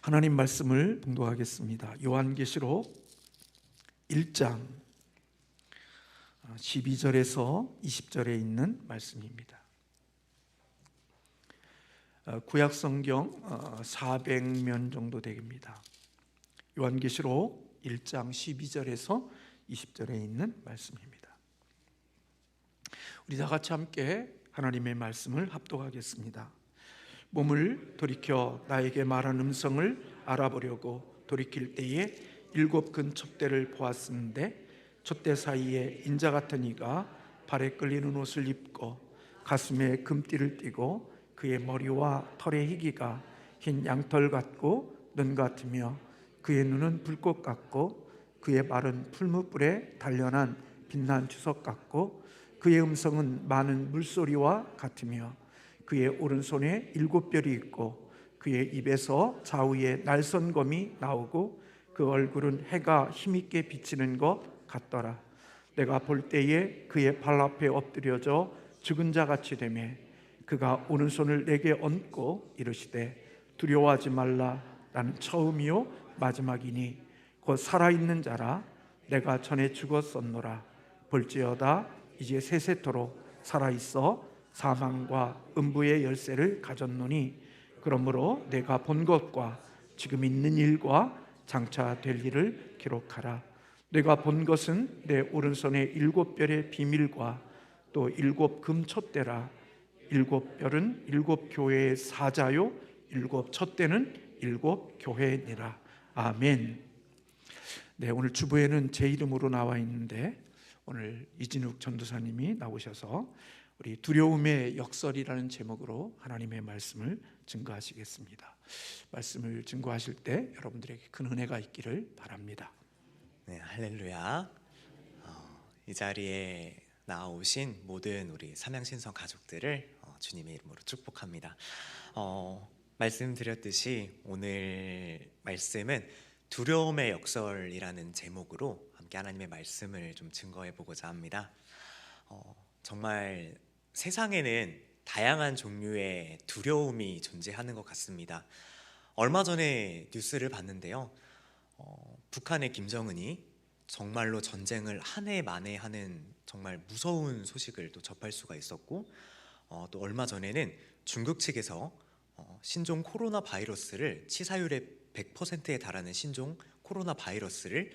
하나님 말씀을 봉독하겠습니다. 요한계시록 1장 12절에서 20절에 있는 말씀입니다. 구약 성경 400면 정도 됩니다. 요한계시록 1장 12절에서 20절에 있는 말씀입니다. 우리 다 같이 함께 하나님의 말씀을 합독하겠습니다. 몸을 돌이켜 나에게 말한 음성을 알아보려고 돌이킬 때에 7 큰 촛대를 보았는데 촛대 사이에 인자 같은 이가 발에 끌리는 옷을 입고 가슴에 금띠를 띠고 그의 머리와 털의 희기가 흰 양털 같고 눈 같으며 그의 눈은 불꽃 같고 그의 발은 풀무불에 단련한 빛난 주석 같고 그의 음성은 많은 물소리와 같으며 그의 오른손에 7 별이 있고 그의 입에서 좌우에 날선검이 나오고 그 얼굴은 해가 힘있게 비치는 것 같더라. 내가 볼 때에 그의 발 앞에 엎드려져 죽은 자같이 되매 그가 오른손을 내게 얹고 이르시되 두려워하지 말라. 나는 처음이요 마지막이니 곧 살아있는 자라. 내가 전에 죽었었노라. 볼지어다 이제 세세토록 살아있어 사망과 음부의 열쇠를 가졌노니 그러므로 내가 본 것과 지금 있는 일과 장차 될 일을 기록하라. 내가 본 것은 내 오른손에 7 별의 비밀과 또 7 금촛대라. 7 별은 7 교회의 사자요 7 촛대는 7 교회니라. 아멘. 네, 오늘 주보에는 제 이름으로 나와 있는데 오늘 이진욱 전도사님이 나오셔서 우리 두려움의 역설이라는 제목으로 하나님의 말씀을 증거하시겠습니다. 말씀을 증거하실 때 여러분들에게 큰 은혜가 있기를 바랍니다. 네, 할렐루야. 이 자리에 나오신 모든 우리 삼양신성 가족들을 주님의 이름으로 축복합니다. 말씀드렸듯이 오늘 말씀은 두려움의 역설이라는 제목으로 함께 하나님의 말씀을 좀 증거해 보고자 합니다. 정말 세상에는 다양한 종류의 두려움이 존재하는 것 같습니다. 얼마 전에 뉴스를 봤는데요, 북한의 김정은이 정말로 전쟁을 한 해 만에 하는 정말 무서운 소식을 또 접할 수가 있었고, 또 얼마 전에는 중국 측에서 신종 코로나 바이러스를 치사율의 100%에 달하는 신종 코로나 바이러스를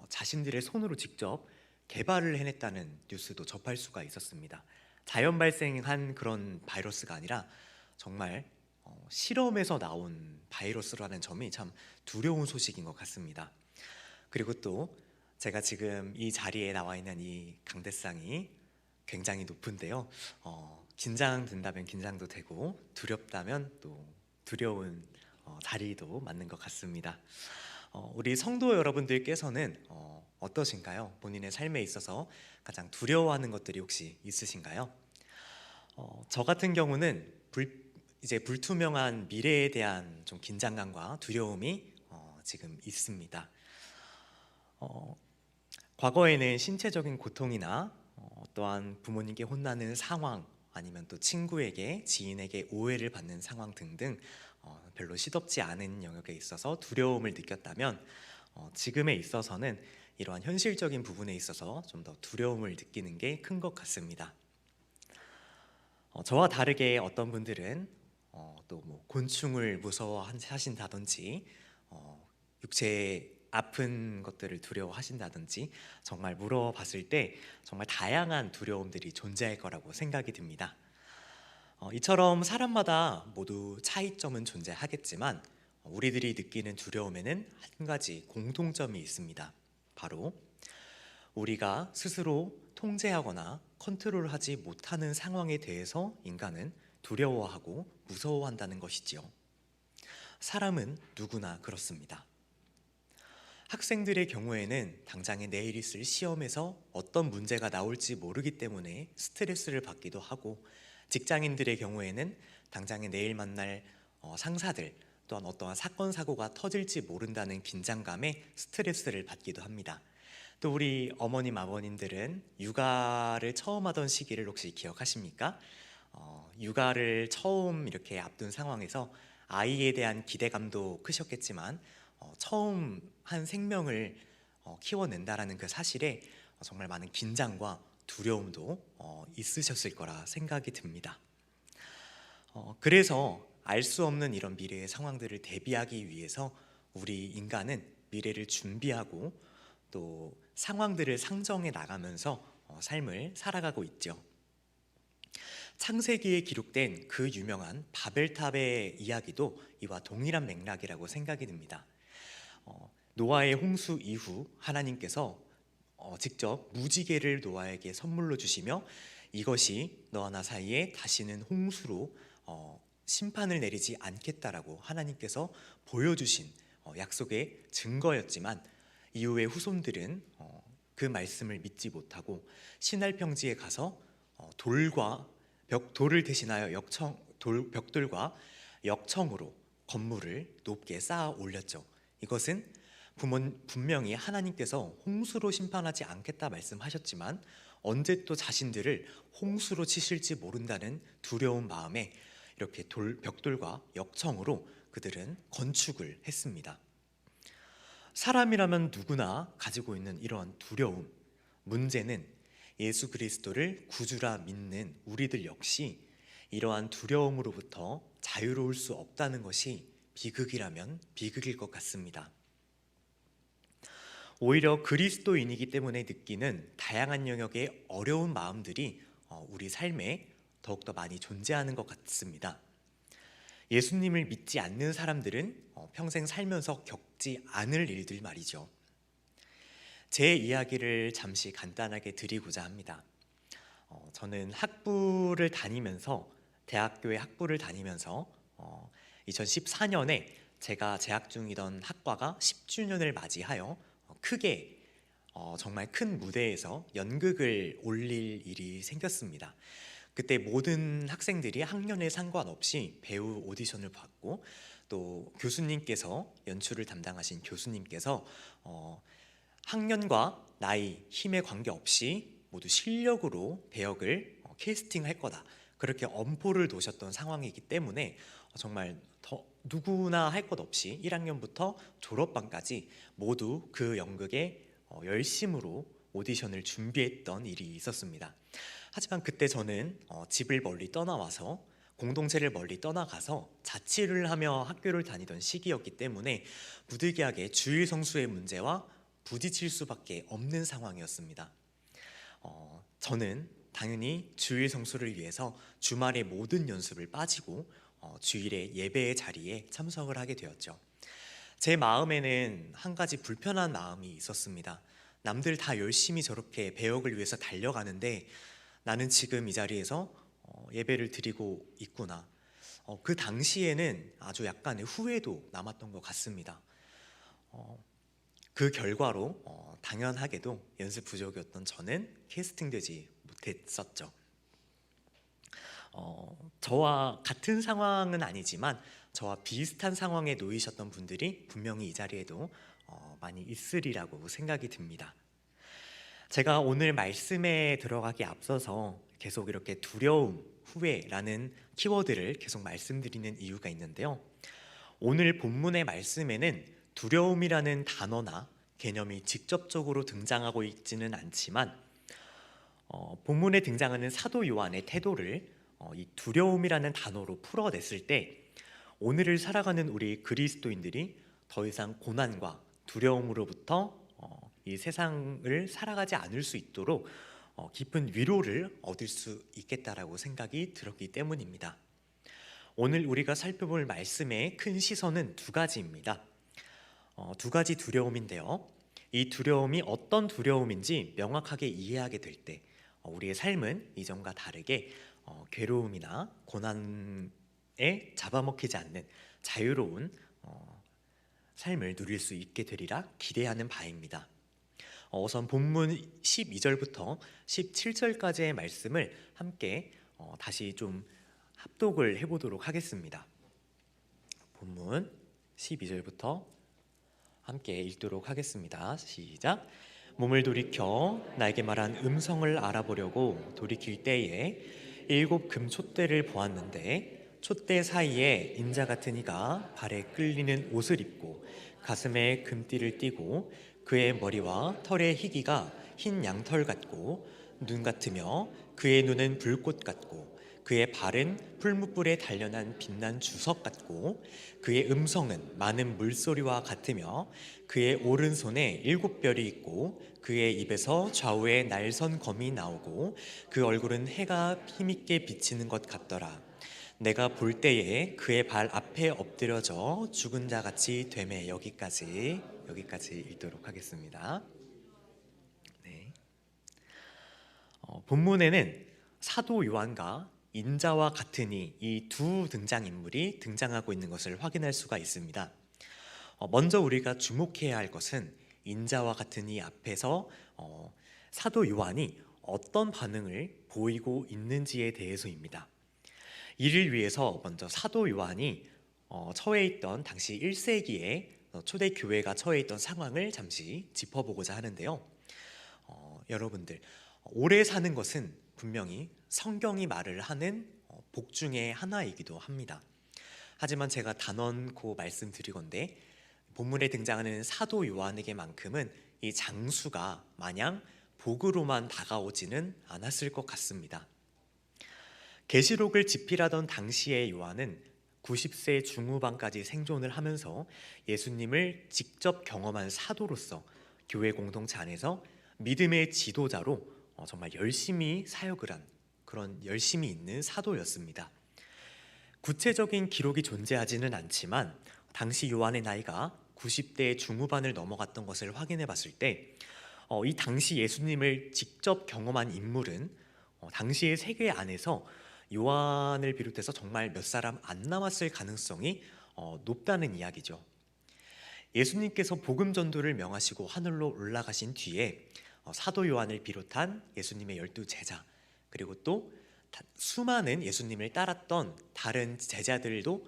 자신들의 손으로 직접 개발을 해냈다는 뉴스도 접할 수가 있었습니다. 자연 발생한 그런 바이러스가 아니라 정말 실험에서 나온 바이러스라는 점이 참 두려운 소식인 것 같습니다. 그리고 또 제가 지금 이 자리에 나와 있는 이 강대상이 굉장히 높은데요, 긴장된다면 긴장도 되고 두렵다면 또 두려운 자리도 맞는 것 같습니다. 우리 성도 여러분들께서는 어떠신가요? 본인의 삶에 있어서 가장 두려워하는 것들이 혹시 있으신가요? 저 같은 경우는 이제 불투명한 미래에 대한 좀 긴장감과 두려움이 지금 있습니다. 과거에는 신체적인 고통이나 또한 부모님께 혼나는 상황, 아니면 또 친구에게, 지인에게 오해를 받는 상황 등등 별로 시덥지 않은 영역에 있어서 두려움을 느꼈다면 지금에 있어서는 이러한 현실적인 부분에 있어서 좀 더 두려움을 느끼는 게 큰 것 같습니다. 저와 다르게 어떤 분들은 또 뭐 곤충을 무서워하신다든지 육체에 아픈 것들을 두려워하신다든지 정말 물어봤을 때 정말 다양한 두려움들이 존재할 거라고 생각이 듭니다. 이처럼 사람마다 모두 차이점은 존재하겠지만 우리들이 느끼는 두려움에는 한 가지 공통점이 있습니다. 바로 우리가 스스로 통제하거나 컨트롤하지 못하는 상황에 대해서 인간은 두려워하고 무서워한다는 것이지요. 사람은 누구나 그렇습니다. 학생들의 경우에는 당장에 내일 있을 시험에서 어떤 문제가 나올지 모르기 때문에 스트레스를 받기도 하고, 직장인들의 경우에는 당장에 내일 만날 상사들 또한 어떠한 사건 사고가 터질지 모른다는 긴장감에 스트레스를 받기도 합니다. 또 우리 어머님 아버님들은 육아를 처음 하던 시기를 혹시 기억하십니까? 육아를 처음 이렇게 앞둔 상황에서 아이에 대한 기대감도 크셨겠지만 처음 한 생명을 키워낸다라는 그 사실에 정말 많은 긴장과 두려움도 있으셨을 거라 생각이 듭니다. 그래서 알 수 없는 이런 미래의 상황들을 대비하기 위해서 우리 인간은 미래를 준비하고 또 상황들을 상정해 나가면서 삶을 살아가고 있죠. 창세기에 기록된 그 유명한 바벨탑의 이야기도 이와 동일한 맥락이라고 생각이 듭니다. 노아의 홍수 이후 하나님께서 직접 무지개를 노아에게 선물로 주시며 이것이 너와 나 사이에 다시는 홍수로 심판을 내리지 않겠다라고 하나님께서 보여주신 약속의 증거였지만 이후의 후손들은 그 말씀을 믿지 못하고 시날 평지에 가서 돌을 대신하여 벽돌과 역청으로 건물을 높게 쌓아 올렸죠. 이것은 분명히 하나님께서 홍수로 심판하지 않겠다 말씀하셨지만 언제 또 자신들을 홍수로 치실지 모른다는 두려운 마음에 이렇게 벽돌과 역청으로 그들은 건축을 했습니다. 사람이라면 누구나 가지고 있는 이러한 두려움, 문제는 예수 그리스도를 구주라 믿는 우리들 역시 이러한 두려움으로부터 자유로울 수 없다는 것이 비극이라면 비극일 것 같습니다. 오히려 그리스도인이기 때문에 느끼는 다양한 영역의 어려운 마음들이 우리 삶에 더욱더 많이 존재하는 것 같습니다. 예수님을 믿지 않는 사람들은 평생 살면서 겪지 않을 일들 말이죠. 제 이야기를 잠시 간단하게 드리고자 합니다. 저는 대학교의 학부를 다니면서 2014년에 제가 재학 중이던 학과가 10주년을 맞이하여 크게 정말 큰 무대에서 연극을 올릴 일이 생겼습니다. 그때 모든 학생들이 학년에 상관없이 배우 오디션을 받고 또 교수님께서 연출을 담당하신 교수님께서 학년과 나이, 힘에 관계없이 모두 실력으로 배역을 캐스팅할 거다 그렇게 엄포를 놓으셨던 상황이기 때문에 정말 누구나 할 것 없이 1학년부터 졸업반까지 모두 그 연극에 열심으로 오디션을 준비했던 일이 있었습니다. 하지만 그때 저는 집을 멀리 떠나와서 공동체를 멀리 떠나가서 자취를 하며 학교를 다니던 시기였기 때문에 부득이하게 주일 성수의 문제와 부딪힐 수밖에 없는 상황이었습니다. 저는 당연히 주일 성수를 위해서 주말의 모든 연습을 빠지고 주일에 예배의 자리에 참석을 하게 되었죠. 제 마음에는 한 가지 불편한 마음이 있었습니다. 남들 다 열심히 저렇게 배역을 위해서 달려가는데 나는 지금 이 자리에서 예배를 드리고 있구나. 그 당시에는 아주 약간의 후회도 남았던 것 같습니다. 그 결과로 당연하게도 연습 부족이었던 저는 캐스팅되지 못했었죠. 저와 같은 상황은 아니지만 저와 비슷한 상황에 놓이셨던 분들이 분명히 이 자리에도 많이 있으리라고 생각이 듭니다. 제가 오늘 말씀에 들어가기 앞서서 계속 이렇게 두려움, 후회라는 키워드를 계속 말씀드리는 이유가 있는데요. 오늘 본문의 말씀에는 두려움이라는 단어나 개념이 직접적으로 등장하고 있지는 않지만 본문에 등장하는 사도 요한의 태도를 이 두려움이라는 단어로 풀어냈을 때 오늘을 살아가는 우리 그리스도인들이 더 이상 고난과 두려움으로부터 이 세상을 살아가지 않을 수 있도록 깊은 위로를 얻을 수 있겠다라고 생각이 들었기 때문입니다. 오늘 우리가 살펴볼 말씀의 큰 시선은 두 가지입니다. 두 가지 두려움인데요. 이 두려움이 어떤 두려움인지 명확하게 이해하게 될 때 우리의 삶은 이전과 다르게 괴로움이나 고난에 잡아먹히지 않는 자유로운 삶을 누릴 수 있게 되리라 기대하는 바입니다. 우선 본문 12절부터 17절까지의 말씀을 함께 다시 좀 합독을 해보도록 하겠습니다. 본문 12절부터 함께 읽도록 하겠습니다. 시작. 몸을 돌이켜 나에게 말한 음성을 알아보려고 돌이킬 때에 7 금촛대를 보았는데 촛대 사이에 인자 같은 이가 발에 끌리는 옷을 입고 가슴에 금띠를 띠고 그의 머리와 털의 희기가 흰 양털 같고 눈 같으며 그의 눈은 불꽃 같고 그의 발은 풀무불에 단련한 빛난 주석 같고 그의 음성은 많은 물소리와 같으며 그의 오른손에 7별이 있고 그의 입에서 좌우에 날선 검이 나오고 그 얼굴은 해가 힘있게 비치는 것 같더라. 내가 볼 때에 그의 발 앞에 엎드려져 죽은 자 같이 되매. 여기까지 읽도록 하겠습니다. 네. 본문에는 사도 요한과 인자와 같으니 이 두 등장인물이 등장하고 있는 것을 확인할 수가 있습니다. 먼저 우리가 주목해야 할 것은 인자와 같으니 앞에서 사도 요한이 어떤 반응을 보이고 있는지에 대해서입니다. 이를 위해서 먼저 사도 요한이 처해 있던 당시 1세기에 초대 교회가 처해 있던 상황을 잠시 짚어보고자 하는데요. 여러분들, 오래 사는 것은 분명히 성경이 말을 하는 복 중의 하나이기도 합니다. 하지만 제가 단언코 말씀드리건대 본문에 등장하는 사도 요한에게만큼은 이 장수가 마냥 복으로만 다가오지는 않았을 것 같습니다. 계시록을 집필하던 당시의 요한은 90세 중후반까지 생존을 하면서 예수님을 직접 경험한 사도로서 교회 공동체 안에서 믿음의 지도자로 정말 열심히 사역을 한 그런 열심히 있는 사도였습니다. 구체적인 기록이 존재하지는 않지만 당시 요한의 나이가 90대 중후반을 넘어갔던 것을 확인해 봤을 때 이 당시 예수님을 직접 경험한 인물은 당시의 세계 안에서 요한을 비롯해서 정말 몇 사람 안 남았을 가능성이 높다는 이야기죠. 예수님께서 복음 전도를 명하시고 하늘로 올라가신 뒤에 사도 요한을 비롯한 예수님의 12제자 그리고 또 수많은 예수님을 따랐던 다른 제자들도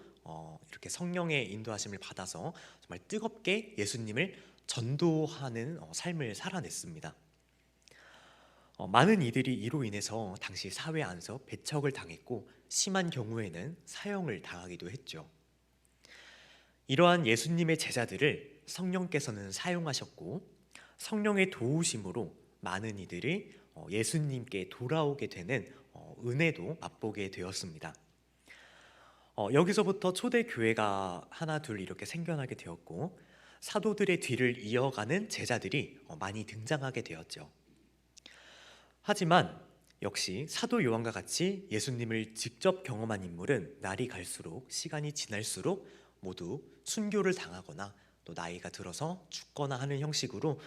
이렇게 성령의 인도하심을 받아서 정말 뜨겁게 예수님을 전도하는 삶을 살아냈습니다. 많은 이들이 이로 인해서 당시 사회 안에서 배척을 당했고 심한 경우에는 사형을 당하기도 했죠. 이러한 예수님의 제자들을 성령께서는 사용하셨고 성령의 도우심으로 많은 이들이 예수님께 돌아오게 되는 은혜도 맛보게 되었습니다. 여기서부터 초대 교회가 하나 둘 이렇게 생겨나게 되었고 사도들의 뒤를 이어가는 제자들이 많이 등장하게 되었죠. 하지만 역시 사도 요한과 같이 예수님을 직접 경험한 인물은 날이 갈수록 시간이 지날수록 모두 순교를 당하거나 또 나이가 들어서 죽거나 하는 형식으로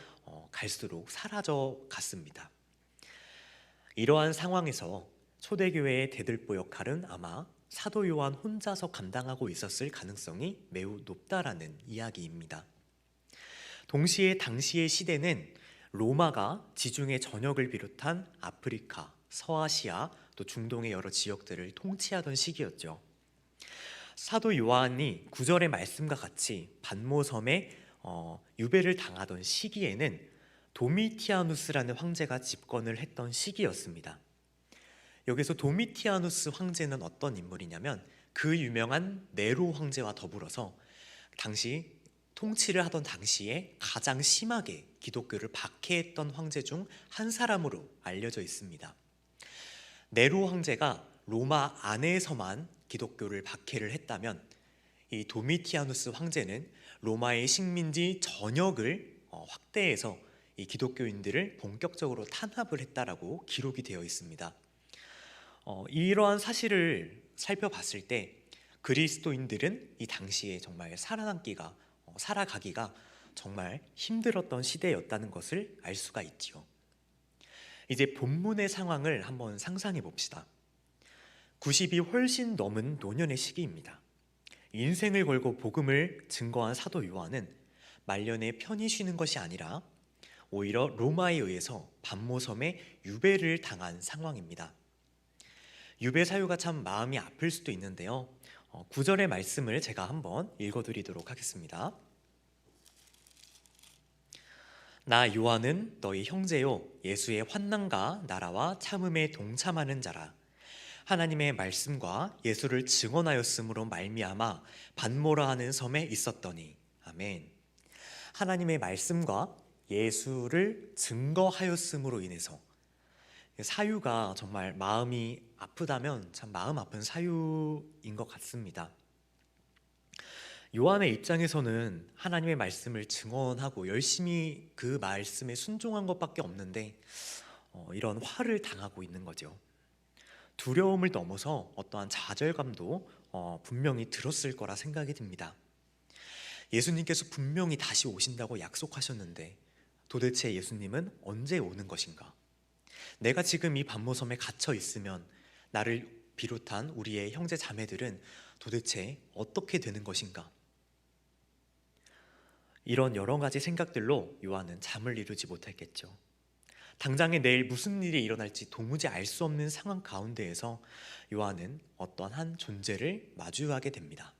갈수록 사라져 갔습니다. 이러한 상황에서 초대교회의 대들보 역할은 아마 사도 요한 혼자서 감당하고 있었을 가능성이 매우 높다라는 이야기입니다. 동시에 당시의 시대는 로마가 지중해 전역을 비롯한 아프리카, 서아시아, 또 중동의 여러 지역들을 통치하던 시기였죠. 사도 요한이 9절의 말씀과 같이 반모섬에 유배를 당하던 시기에는 도미티아누스라는 황제가 집권을 했던 시기였습니다. 여기서 도미티아누스 황제는 어떤 인물이냐면 그 유명한 네로 황제와 더불어서 당시 통치를 하던 당시에 가장 심하게 기독교를 박해했던 황제 중 한 사람으로 알려져 있습니다. 네로 황제가 로마 안에서만 기독교를 박해를 했다면 이 도미티아누스 황제는 로마의 식민지 전역을 확대해서 이 기독교인들을 본격적으로 탄압을 했다라고 기록이 되어 있습니다. 이러한 사실을 살펴봤을 때 그리스도인들은 이 당시에 정말 살아가기가 정말 힘들었던 시대였다는 것을 알 수가 있지요. 이제 본문의 상황을 한번 상상해 봅시다. 90이 훨씬 넘은 노년의 시기입니다. 인생을 걸고 복음을 증거한 사도 요한은 말년에 편히 쉬는 것이 아니라 오히려 로마에 의해서 반모섬에 유배를 당한 상황입니다. 유배 사유가 참 마음이 아플 수도 있는데요. 9절의 말씀을 제가 한번 읽어드리도록 하겠습니다. 나 요한은 너희 형제요 예수의 환난과 나라와 참음에 동참하는 자라. 하나님의 말씀과 예수를 증언하였으므로 말미암아 반모라 하는 섬에 있었더니. 아멘. 하나님의 말씀과 예수를 증거하였음으로 인해서, 사유가 정말 마음이 아프다면 참 마음 아픈 사유인 것 같습니다. 요한의 입장에서는 하나님의 말씀을 증언하고 열심히 그 말씀에 순종한 것밖에 없는데 이런 화를 당하고 있는 거죠. 두려움을 넘어서 어떠한 좌절감도 분명히 들었을 거라 생각이 듭니다. 예수님께서 분명히 다시 오신다고 약속하셨는데 도대체 예수님은 언제 오는 것인가? 내가 지금 이 반모섬에 갇혀 있으면 나를 비롯한 우리의 형제 자매들은 도대체 어떻게 되는 것인가? 이런 여러 가지 생각들로 요한은 잠을 이루지 못했겠죠. 당장에 내일 무슨 일이 일어날지 도무지 알 수 없는 상황 가운데에서 요한은 어떤 한 존재를 마주하게 됩니다.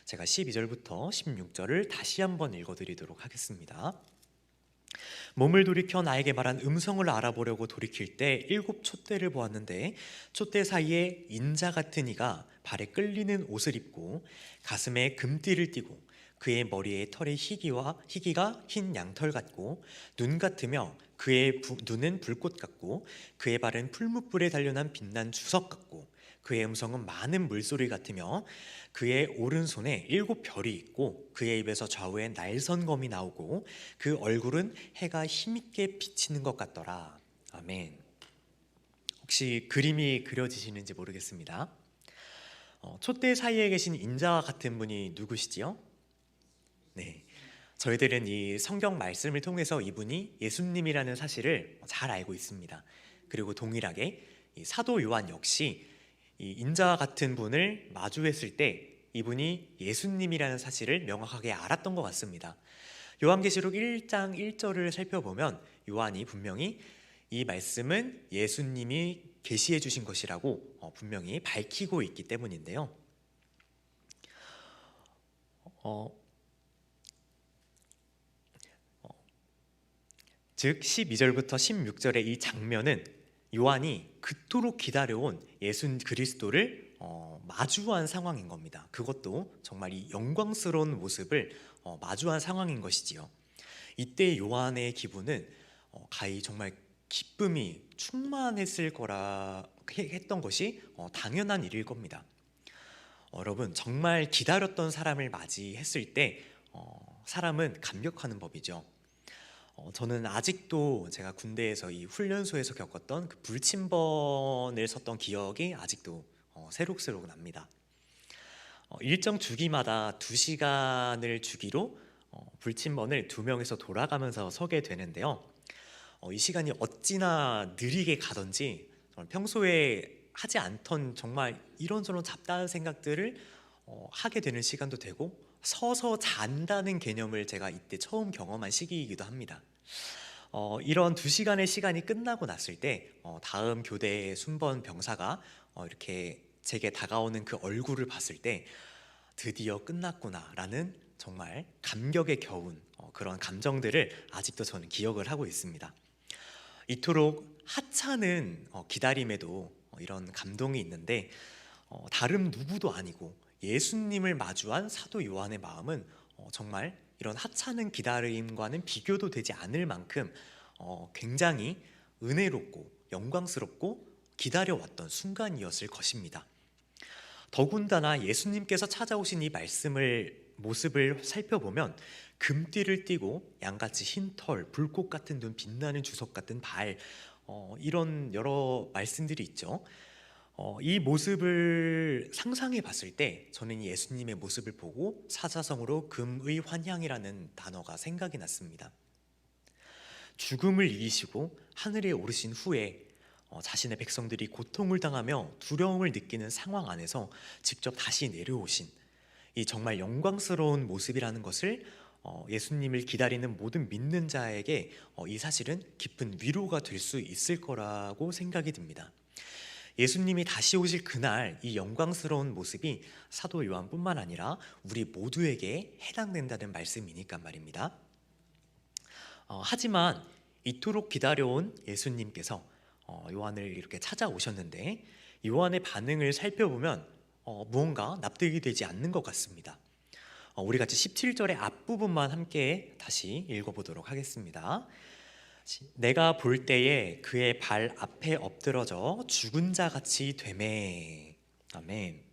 제가 12절부터 16절을 다시 한번 읽어드리도록 하겠습니다. 몸을 돌이켜 나에게 말한 음성을 알아보려고 돌이킬 때 7 촛대를 보았는데 촛대 사이에 인자 같은 이가 발에 끌리는 옷을 입고 가슴에 금띠를 띠고 그의 머리에 털이 희기가 흰 양털 같고 눈 같으며 그의 눈은 불꽃 같고 그의 발은 풀무불에 단련한 빛난 주석 같고 그의 음성은 많은 물소리 같으며 그의 오른손에 7 별이 있고 그의 입에서 좌우에 날선검이 나오고 그 얼굴은 해가 힘있게 비치는 것 같더라. 아멘. 혹시 그림이 그려지시는지 모르겠습니다. 촛대 사이에 계신 인자와 같은 분이 누구시지요? 네, 저희들은 이 성경 말씀을 통해서 이분이 예수님이라는 사실을 잘 알고 있습니다. 그리고 동일하게 이 사도 요한 역시 이 인자와 같은 분을 마주했을 때 이분이 예수님이라는 사실을 명확하게 알았던 것 같습니다. 요한계시록 1장 1절을 살펴보면 요한이 분명히 이 말씀은 예수님이 계시해 주신 것이라고 분명히 밝히고 있기 때문인데요. 즉 12절부터 16절의 이 장면은 요한이 그토록 기다려온 예수 그리스도를 마주한 상황인 겁니다. 그것도 정말 이 영광스러운 모습을 마주한 상황인 것이지요. 이때 요한의 기분은 가히 정말 기쁨이 충만했을 거라 했던 것이 당연한 일일 겁니다. 여러분, 정말 기다렸던 사람을 맞이했을 때 사람은 감격하는 법이죠. 저는 아직도 제가 군대에서 이 훈련소에서 겪었던 그 불침번을 섰던 기억이 아직도 새록새록 납니다. 일정 주기마다 2시간을 주기로 불침번을 2명이서 돌아가면서 서게 되는데요. 이 시간이 어찌나 느리게 가던지 평소에 하지 않던 정말 이런저런 잡다한 생각들을 하게 되는 시간도 되고 서서 잔다는 개념을 제가 이때 처음 경험한 시기이기도 합니다. 이런 2시간의 시간이 끝나고 났을 때 다음 교대의 순번 병사가 이렇게 제게 다가오는 그 얼굴을 봤을 때 드디어 끝났구나라는 정말 감격에 겨운 그런 감정들을 아직도 저는 기억을 하고 있습니다. 이토록 하찮은 기다림에도 이런 감동이 있는데 다른 누구도 아니고 예수님을 마주한 사도 요한의 마음은 정말 이런 하찮은 기다림과는 비교도 되지 않을 만큼 굉장히 은혜롭고 영광스럽고 기다려왔던 순간이었을 것입니다. 더군다나 예수님께서 찾아오신 이 모습을 살펴보면 금띠를 띠고 양같이 흰 털, 불꽃 같은 눈, 빛나는 주석 같은 발, 이런 여러 말씀들이 있죠. 이 모습을 상상해 봤을 때 저는 예수님의 모습을 보고 사자성어로 금의 환향이라는 단어가 생각이 났습니다. 죽음을 이기시고 하늘에 오르신 후에 자신의 백성들이 고통을 당하며 두려움을 느끼는 상황 안에서 직접 다시 내려오신 이 정말 영광스러운 모습이라는 것을 예수님을 기다리는 모든 믿는 자에게 이 사실은 깊은 위로가 될 수 있을 거라고 생각이 듭니다. 예수님이 다시 오실 그날 이 영광스러운 모습이 사도 요한뿐만 아니라 우리 모두에게 해당된다는 말씀이니까 말입니다. 하지만 이토록 기다려온 예수님께서 요한을 이렇게 찾아오셨는데 요한의 반응을 살펴보면 무언가 납득이 되지 않는 것 같습니다. 우리 같이 17절의 앞부분만 함께 다시 읽어보도록 하겠습니다. 내가 볼 때에 그의 발 앞에 엎드러져 죽은 자 같이 되매. 아멘.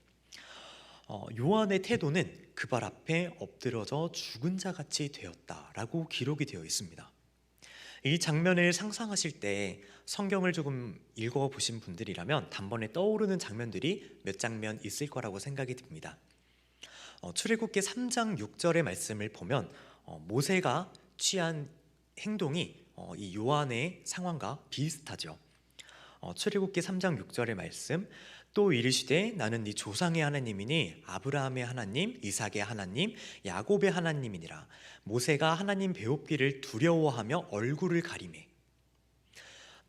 요한의 태도는 그 발 앞에 엎드러져 죽은 자 같이 되었다라고 기록이 되어 있습니다. 이 장면을 상상하실 때 성경을 조금 읽어보신 분들이라면 단번에 떠오르는 장면들이 몇 장면 있을 거라고 생각이 듭니다. 출애굽기 3장 6절의 말씀을 보면 모세가 취한 행동이 이 요한의 상황과 비슷하죠. 출애굽기 3장 6절의 말씀, 또 이르시되 나는 네 조상의 하나님이니 아브라함의 하나님, 이삭의 하나님, 야곱의 하나님이니라. 모세가 하나님 배웁기를 두려워하며 얼굴을 가리매.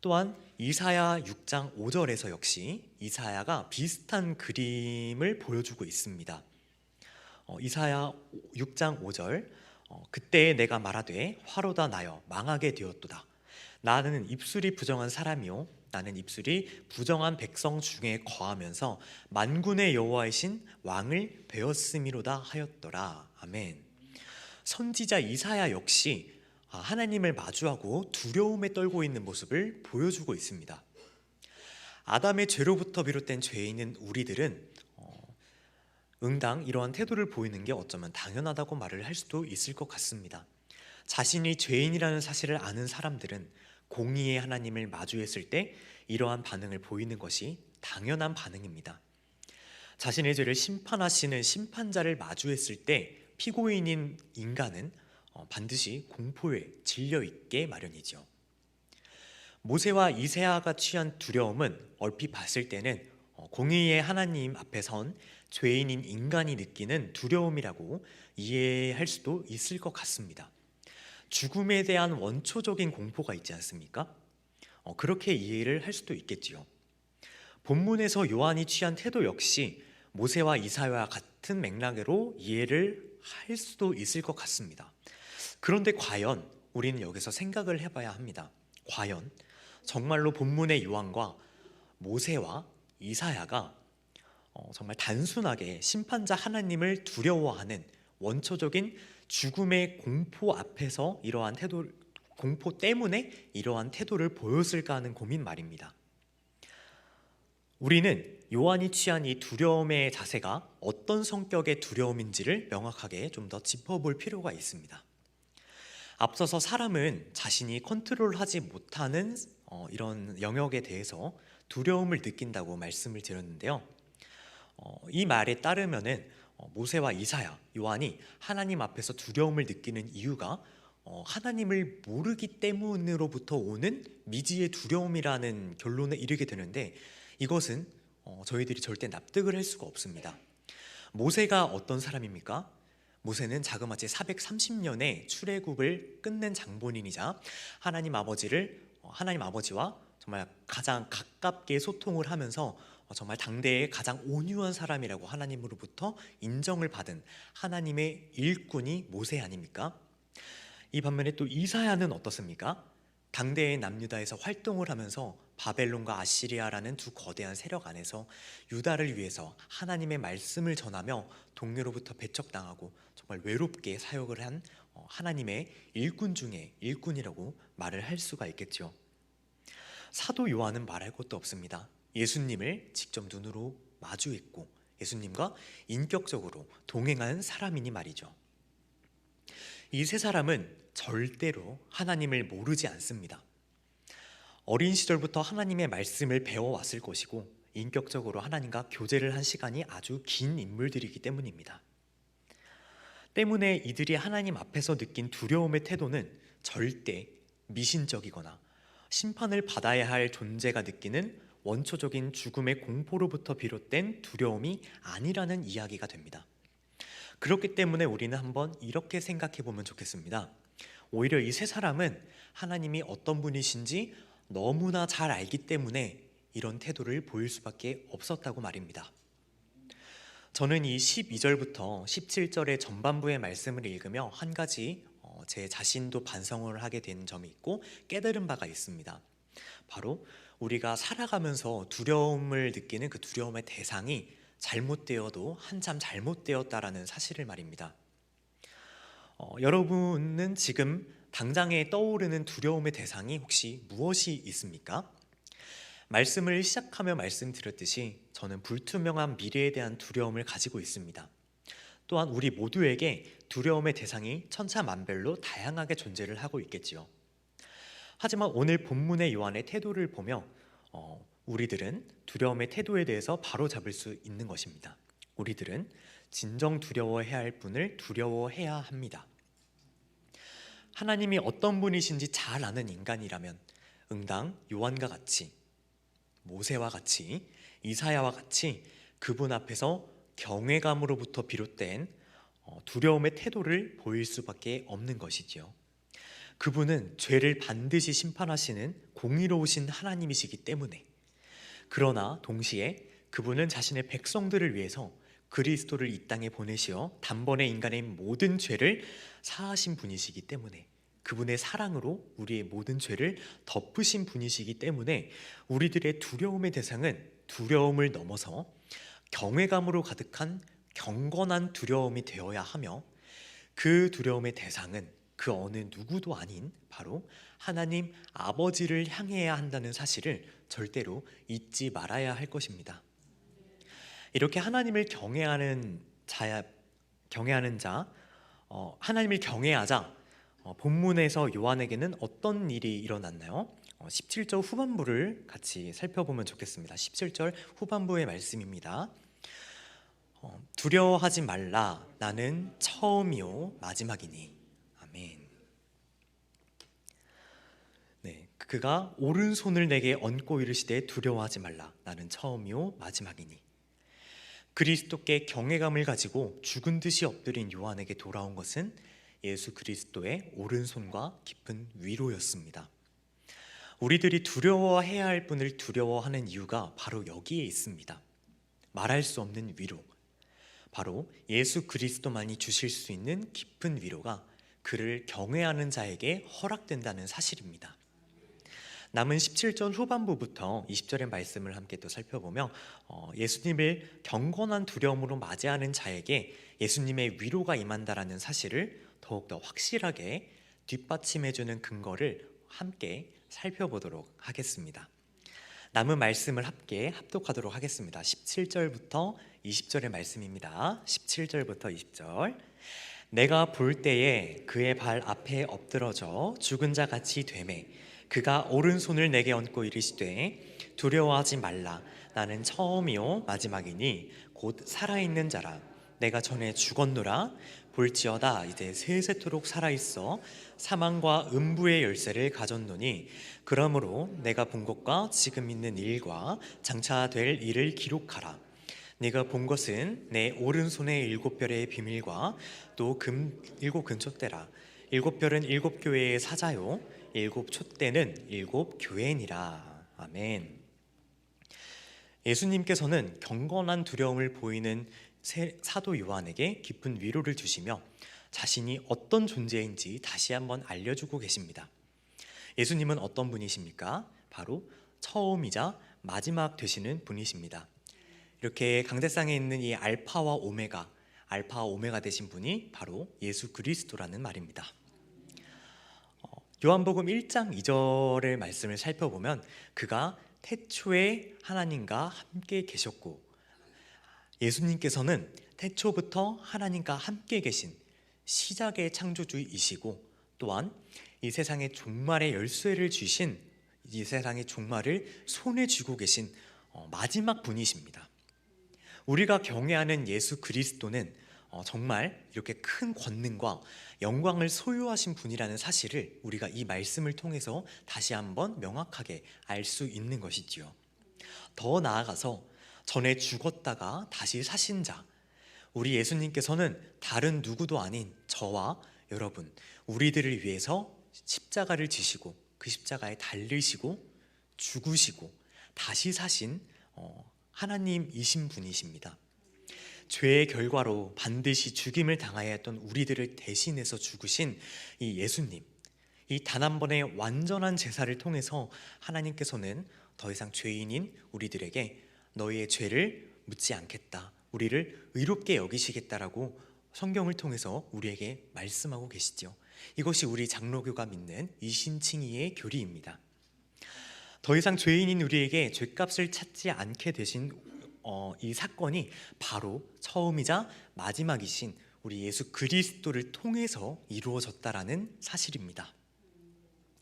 또한 이사야 6장 5절에서 역시 이사야가 비슷한 그림을 보여주고 있습니다. 이사야 6장 5절, 그때 내가 말하되 화로다 나여 망하게 되었도다. 나는 입술이 부정한 사람이요 나는 입술이 부정한 백성 중에 거하면서 만군의 여호와이신 왕을 배웠음이로다 하였더라. 아멘. 선지자 이사야 역시 하나님을 마주하고 두려움에 떨고 있는 모습을 보여주고 있습니다. 아담의 죄로부터 비롯된 죄에 있는 우리들은 응당 이러한 태도를 보이는 게 어쩌면 당연하다고 말을 할 수도 있을 것 같습니다. 자신이 죄인이라는 사실을 아는 사람들은 공의의 하나님을 마주했을 때 이러한 반응을 보이는 것이 당연한 반응입니다. 자신의 죄를 심판하시는 심판자를 마주했을 때 피고인인 인간은 반드시 공포에 질려 있게 마련이죠. 모세와 이사야가 취한 두려움은 얼핏 봤을 때는 공의의 하나님 앞에 선 죄인인 인간이 느끼는 두려움이라고 이해할 수도 있을 것 같습니다. 죽음에 대한 원초적인 공포가 있지 않습니까? 그렇게 이해를 할 수도 있겠지요. 본문에서 요한이 취한 태도 역시 모세와 이사야와 같은 맥락으로 이해를 할 수도 있을 것 같습니다. 그런데 과연 우리는 여기서 생각을 해봐야 합니다. 과연 정말로 본문의 요한과 모세와 이사야가 정말 단순하게 심판자 하나님을 두려워하는 원초적인 죽음의 공포 앞에서 이러한 태도, 공포 때문에 이러한 태도를 보였을까 하는 고민 말입니다. 우리는 요한이 취한 이 두려움의 자세가 어떤 성격의 두려움인지를 명확하게 좀 더 짚어볼 필요가 있습니다. 앞서서 사람은 자신이 컨트롤하지 못하는 이런 영역에 대해서 두려움을 느낀다고 말씀을 드렸는데요. 이 말에 따르면은 모세와 이사야, 요한이 하나님 앞에서 두려움을 느끼는 이유가 하나님을 모르기 때문으로부터 오는 미지의 두려움이라는 결론에 이르게 되는데, 이것은 저희들이 절대 납득을 할 수가 없습니다. 모세가 어떤 사람입니까? 모세는 자그마치 430년의 출애굽을 끝낸 장본인이자 하나님 아버지와 정말 가장 가깝게 소통을 하면서 정말 당대의 가장 온유한 사람이라고 하나님으로부터 인정을 받은 하나님의 일꾼이 모세 아닙니까? 이 반면에 또 이사야는 어떻습니까? 당대의 남유다에서 활동을 하면서 바벨론과 아시리아라는 두 거대한 세력 안에서 유다를 위해서 하나님의 말씀을 전하며 동료로부터 배척당하고 정말 외롭게 사역을 한 하나님의 일꾼 중에 일꾼이라고 말을 할 수가 있겠죠. 사도 요한은 말할 것도 없습니다. 예수님을 직접 눈으로 마주했고 예수님과 인격적으로 동행한 사람이니 말이죠. 이 세 사람은 절대로 하나님을 모르지 않습니다. 어린 시절부터 하나님의 말씀을 배워왔을 것이고 인격적으로 하나님과 교제를 한 시간이 아주 긴 인물들이기 때문입니다. 때문에 이들이 하나님 앞에서 느낀 두려움의 태도는 절대 미신적이거나 심판을 받아야 할 존재가 느끼는 원초적인 죽음의 공포로부터 비롯된 두려움이 아니라는 이야기가 됩니다. 그렇기 때문에 우리는 한번 이렇게 생각해 보면 좋겠습니다. 오히려 이 세 사람은 하나님이 어떤 분이신지 너무나 잘 알기 때문에 이런 태도를 보일 수밖에 없었다고 말입니다. 저는 이 12절부터 17절의 전반부의 말씀을 읽으며 한 가지 제 자신도 반성을 하게 된 점이 있고 깨달은 바가 있습니다. 바로 우리가 살아가면서 두려움을 느끼는 그 두려움의 대상이 잘못되어도 한참 잘못되었다라는 사실을 말입니다. 여러분은 지금 당장에 떠오르는 두려움의 대상이 혹시 무엇이 있습니까? 말씀을 시작하며 말씀드렸듯이 저는 불투명한 미래에 대한 두려움을 가지고 있습니다. 또한 우리 모두에게 두려움의 대상이 천차만별로 다양하게 존재를 하고 있겠지요. 하지만 오늘 본문의 요한의 태도를 보며 우리들은 두려움의 태도에 대해서 바로잡을 수 있는 것입니다. 우리들은 진정 두려워해야 할 분을 두려워해야 합니다. 하나님이 어떤 분이신지 잘 아는 인간이라면 응당 요한과 같이, 모세와 같이, 이사야와 같이 그분 앞에서 경외감으로부터 비롯된 두려움의 태도를 보일 수밖에 없는 것이지요. 그분은 죄를 반드시 심판하시는 공의로우신 하나님이시기 때문에, 그러나 동시에 그분은 자신의 백성들을 위해서 그리스도를 이 땅에 보내시어 단번에 인간의 모든 죄를 사하신 분이시기 때문에, 그분의 사랑으로 우리의 모든 죄를 덮으신 분이시기 때문에 우리들의 두려움의 대상은 두려움을 넘어서 경외감으로 가득한 경건한 두려움이 되어야 하며, 그 두려움의 대상은 그 어느 누구도 아닌 바로 하나님 아버지를 향해야 한다는 사실을 절대로 잊지 말아야 할 것입니다. 이렇게 하나님을 경외하는 자, 하나님을 경외하자 본문에서 요한에게는 어떤 일이 일어났나요? 17절 후반부를 같이 살펴보면 좋겠습니다. 17절 후반부의 말씀입니다. 두려워하지 말라, 나는 처음이요 마지막이니. 아멘. 네, 그가 오른손을 내게 얹고 이르시되 두려워하지 말라, 나는 처음이요 마지막이니. 그리스도께 경외감을 가지고 죽은 듯이 엎드린 요한에게 돌아온 것은 예수 그리스도의 오른손과 깊은 위로였습니다. 우리들이 두려워해야 할 분을 두려워하는 이유가 바로 여기에 있습니다. 말할 수 없는 위로, 바로 예수 그리스도만이 주실 수 있는 깊은 위로가 그를 경외하는 자에게 허락된다는 사실입니다. 남은 17절 후반부부터 20절의 말씀을 함께 또 살펴보며 예수님을 경건한 두려움으로 맞이하는 자에게 예수님의 위로가 임한다라는 사실을 더욱더 확실하게 뒷받침해주는 근거를 함께 살펴보도록 하겠습니다. 남은 말씀을 함께 합독하도록 하겠습니다. 17절부터 20절의 말씀입니다. 17절부터 20절. 내가 볼 때에 그의 발 앞에 엎드러져 죽은 자 같이 되매 그가 오른손을 내게 얹고 이르시되 두려워하지 말라, 나는 처음이요 마지막이니 곧 살아있는 자라. 내가 전에 죽었노라. 볼지어다 이제 세세토록 살아있어 사망과 음부의 열쇠를 가졌노니 그러므로 내가 본 것과 지금 있는 일과 장차 될 일을 기록하라. 네가 본 것은 내 오른손의 일곱 별의 비밀과 또 일곱 근촛대라. 일곱 별은 일곱 교회의 사자요 일곱 촛대는 일곱 교회니라. 아멘. 예수님께서는 경건한 두려움을 보이는 사도 요한에게 깊은 위로를 주시며 자신이 어떤 존재인지 다시 한번 알려주고 계십니다. 예수님은 어떤 분이십니까? 바로 처음이자 마지막 되시는 분이십니다. 이렇게 강대상에 있는 이 알파와 오메가 되신 분이 바로 예수 그리스도라는 말입니다. 요한복음 1장 2절의 말씀을 살펴보면 그가 태초에 하나님과 함께 계셨고, 예수님께서는 태초부터 하나님과 함께 계신 시작의 창조주이시고, 또한 이 세상의 종말의 열쇠를 주신, 이 세상의 종말을 손에 쥐고 계신 마지막 분이십니다. 우리가 경외하는 예수 그리스도는 정말 이렇게 큰 권능과 영광을 소유하신 분이라는 사실을 우리가 이 말씀을 통해서 다시 한번 명확하게 알 수 있는 것이지요. 더 나아가서 전에 죽었다가 다시 사신 자, 우리 예수님께서는 다른 누구도 아닌 저와 여러분, 우리들을 위해서 십자가를 지시고 그 십자가에 달리시고 죽으시고 다시 사신 하나님이신 분이십니다. 죄의 결과로 반드시 죽임을 당하여야 했던 우리들을 대신해서 죽으신 이 예수님, 이 단 한 번의 완전한 제사를 통해서 하나님께서는 더 이상 죄인인 우리들에게 너희의 죄를 묻지 않겠다, 우리를 의롭게 여기시겠다라고 성경을 통해서 우리에게 말씀하고 계시죠. 이것이 우리 장로교가 믿는 이신칭의의 교리입니다. 더 이상 죄인인 우리에게 죄값을 찾지 않게 되신 이 사건이 바로 처음이자 마지막이신 우리 예수 그리스도를 통해서 이루어졌다라는 사실입니다.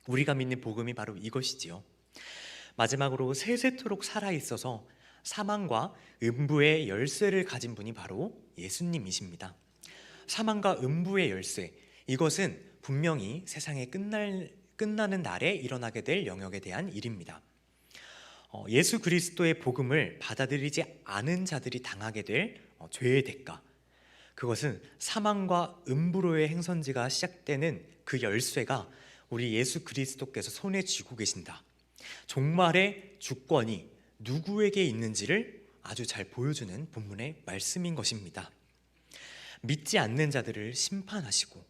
우리가 믿는 복음이 바로 이것이지요. 마지막으로 세세토록 살아있어서 사망과 음부의 열쇠를 가진 분이 바로 예수님이십니다. 사망과 음부의 열쇠, 이것은 분명히 세상에 끝나는 날에 일어나게 될 영역에 대한 일입니다. 예수 그리스도의 복음을 받아들이지 않은 자들이 당하게 될 죄의 대가, 그것은 사망과 음부로의 행선지가 시작되는 그 열쇠가 우리 예수 그리스도께서 손에 쥐고 계신다. 종말의 주권이 누구에게 있는지를 아주 잘 보여주는 본문의 말씀인 것입니다. 믿지 않는 자들을 심판하시고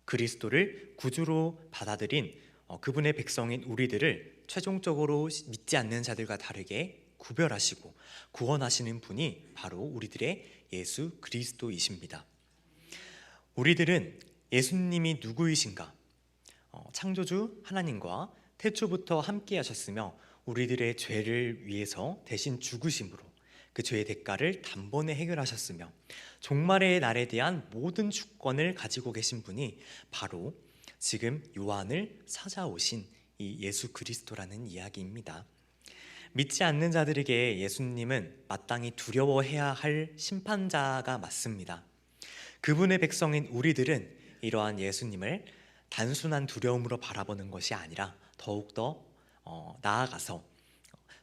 그리스도를 구주로 받아들인 그분의 백성인 우리들을 최종적으로 믿지 않는 자들과 다르게 구별하시고 구원하시는 분이 바로 우리들의 예수 그리스도이십니다. 우리들은 예수님이 누구이신가? 창조주 하나님과 태초부터 함께 하셨으며 우리들의 죄를 위해서 대신 죽으심으로 그 죄의 대가를 단번에 해결하셨으며 종말의 날에 대한 모든 주권을 가지고 계신 분이 바로 지금 요한을 찾아오신 이 예수 그리스도라는 이야기입니다. 믿지 않는 자들에게 예수님은 마땅히 두려워해야 할 심판자가 맞습니다. 그분의 백성인 우리들은 이러한 예수님을 단순한 두려움으로 바라보는 것이 아니라 더욱더 나아가서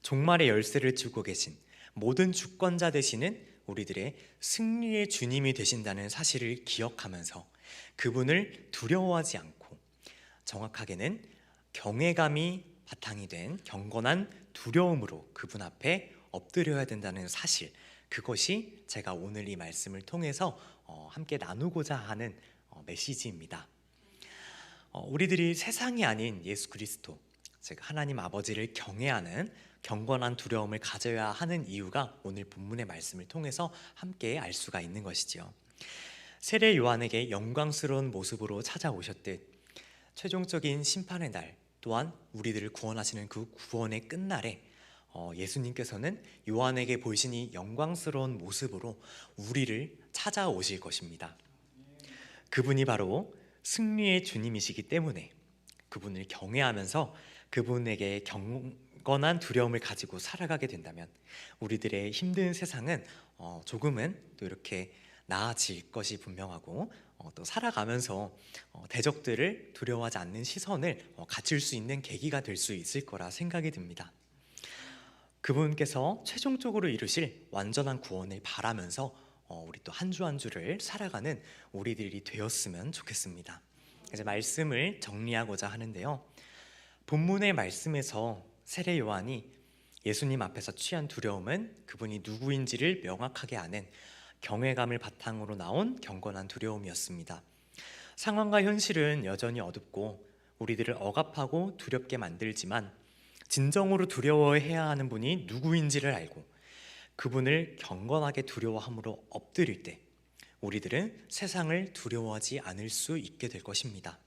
종말의 열쇠를 쥐고 계신 모든 주권자 되시는 우리들의 승리의 주님이 되신다는 사실을 기억하면서 그분을 두려워하지 않고, 정확하게는 경외감이 바탕이 된 경건한 두려움으로 그분 앞에 엎드려야 된다는 사실, 그것이 제가 오늘 이 말씀을 통해서 함께 나누고자 하는 메시지입니다. 우리들이 세상이 아닌 예수 그리스도, 즉 하나님 아버지를 경외하는 경건한 두려움을 가져야 하는 이유가 오늘 본문의 말씀을 통해서 함께 알 수가 있는 것이지요. 세례 요한에게 영광스러운 모습으로 찾아오셨듯 최종적인 심판의 날 또한 우리들을 구원하시는 그 구원의 끝날에 예수님께서는 요한에게 보이신 이 영광스러운 모습으로 우리를 찾아오실 것입니다. 그분이 바로 승리의 주님이시기 때문에 그분을 경외하면서 그분에게 경건한 두려움을 가지고 살아가게 된다면 우리들의 힘든 세상은 조금은 또 이렇게 나아질 것이 분명하고 또 살아가면서 대적들을 두려워하지 않는 시선을 갖출 수 있는 계기가 될 수 있을 거라 생각이 듭니다. 그분께서 최종적으로 이루실 완전한 구원을 바라면서 우리 또 한 주 한 주를 살아가는 우리들이 되었으면 좋겠습니다. 이제 말씀을 정리하고자 하는데요. 본문의 말씀에서 세례 요한이 예수님 앞에서 취한 두려움은 그분이 누구인지를 명확하게 아는 경외감을 바탕으로 나온 경건한 두려움이었습니다. 상황과 현실은 여전히 어둡고 우리들을 억압하고 두렵게 만들지만 진정으로 두려워해야 하는 분이 누구인지를 알고 그분을 경건하게 두려워함으로 엎드릴 때 우리들은 세상을 두려워하지 않을 수 있게 될 것입니다.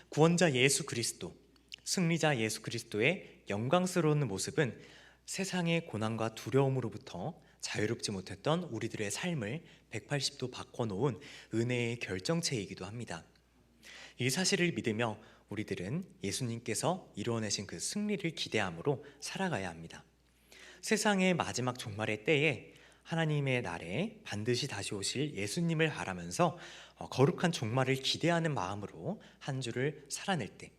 구원자 예수 그리스도, 승리자 예수 그리스도의 영광스러운 모습은 세상의 고난과 두려움으로부터 자유롭지 못했던 우리들의 삶을 180도 바꿔놓은 은혜의 결정체이기도 합니다. 이 사실을 믿으며 우리들은 예수님께서 이루어내신 그 승리를 기대함으로 살아가야 합니다. 세상의 마지막 종말의 때에 하나님의 날에 반드시 다시 오실 예수님을 바라면서 거룩한 종말을 기대하는 마음으로 한 주를 살아낼 때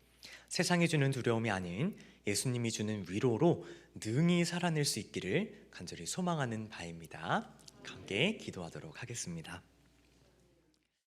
세상이 주는 두려움이 아닌 예수님이 주는 위로로 능히 살아낼 수 있기를 간절히 소망하는 바입니다. 함께 기도하도록 하겠습니다.